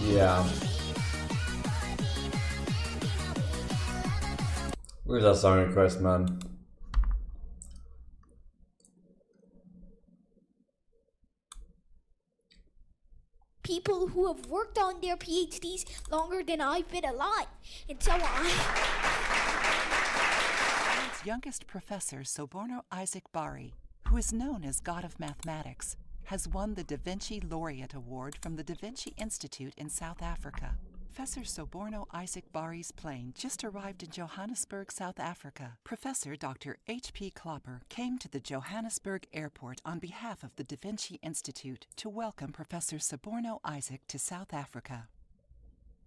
Yeah. Where's that song request, man? People who have worked on their PhDs longer than I've been alive. And so Its youngest professor, Soborno Isaac Bari, who is known as God of Mathematics, has won the Da Vinci Laureate Award from the Da Vinci Institute in South Africa. Professor Soborno Isaac Bari's plane just arrived in Johannesburg, South Africa. Professor Dr. H.P. Klopper came to the Johannesburg airport on behalf of the Da Vinci Institute to welcome Professor Soborno Isaac to South Africa.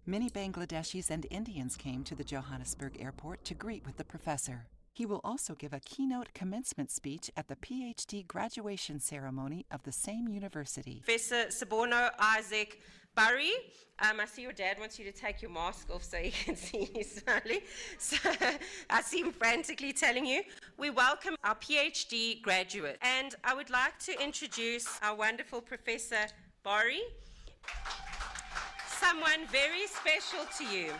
Many Bangladeshis and Indians came to the Johannesburg airport to greet with the professor. He will also give a keynote commencement speech at the Ph.D. graduation ceremony of the same university. Professor Soborno Isaac Bari, I see your dad wants you to take your mask off so you can see you smiling. So I see him frantically telling you. We welcome our PhD graduate. And I would like to introduce our wonderful Professor Bari, someone very special to you.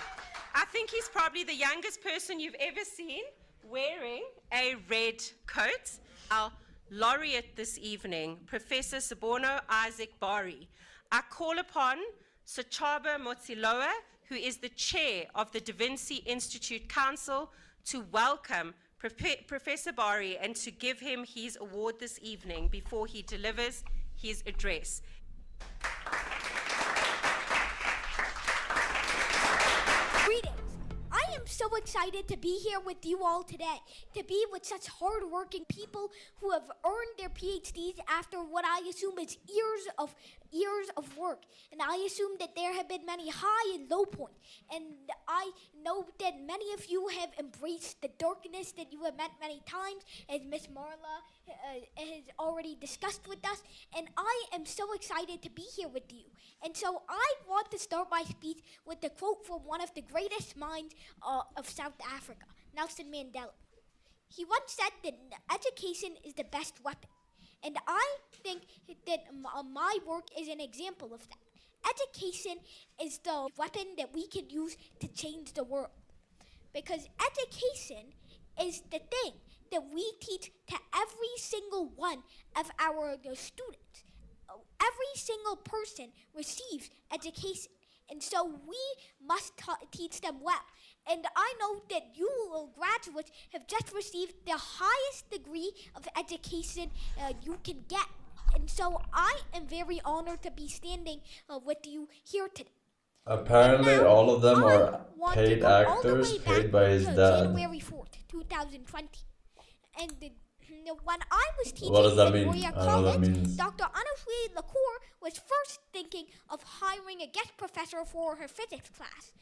I think he's probably the youngest person you've ever seen wearing a red coat. Our laureate this evening, Professor Soborno Isaac Bari. I call upon Sachaba Motsiloa, who is the chair of the Da Vinci Institute Council, to welcome Professor Bari and to give him his award this evening before he delivers his address. Greetings. I am so excited to be here with you all today, to be with such hard-working people who have earned their PhDs after what I assume is years of work. And I assume that there have been many high and low points. And I know that many of you have embraced the darkness that you have met many times, as Miss Marla has already discussed with us. And I am so excited to be here with you. And so I want to start my speech with a quote from one of the greatest minds of South Africa, Nelson Mandela. He once said that education is the best weapon. And I think that my work is an example of that. Education is the weapon that we can use to change the world. Because education is the thing that we teach to every single one of our students. Every single person receives education. And so we must teach them well. And I know that you graduates have just received the highest degree of education you can get. And so I am very honored to be standing with you here today. Apparently all of them are paid actors paid by his dad. January 4th, 2020. And when I was teaching What does that at mean? Royal I don't know what that College, means. Dr. Anushree Lacour was first thinking of hiring a guest professor for her physics class.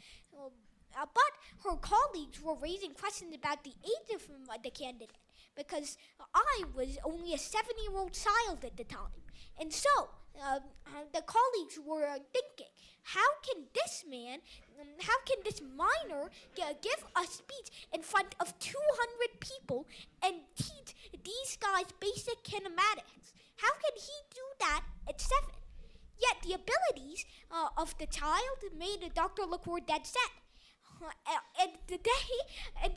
But her colleagues were raising questions about the age of the candidate because I was only a 7-year-old child at the time. And so the colleagues were thinking, how can this minor give a speech in front of 200 people and teach these guys basic kinematics? How can he do that at 7? Yet the abilities of the child made Dr. Lacour dead set. And the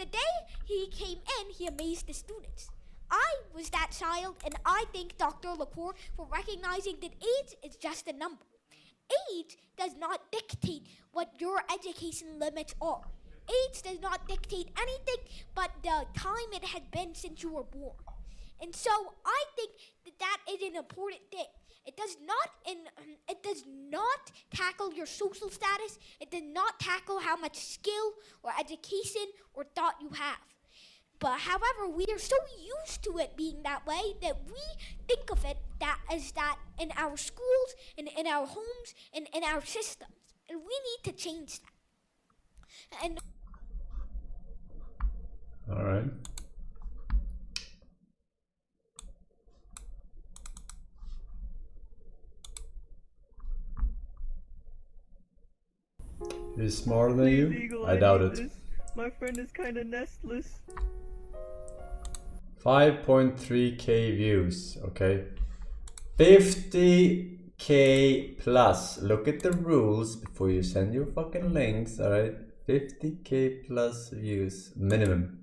day he came in, he amazed the students. I was that child, and I thank Dr. Lacour for recognizing that age is just a number. Age does not dictate what your education limits are. Age does not dictate anything but the time it has been since you were born. And so I think that is an important thing. It does not tackle your social status. It does not tackle how much skill or education or thought you have. But however, we are so used to it being that way that we think of it as that in our schools, and in our homes, and in our systems. And we need to change that. And All right. He's smarter than you? I doubt it. My friend is kinda nestless. 5.3k views, okay. 50k 50k plus. Look at the rules before you send your fucking links, alright? 50k plus views minimum.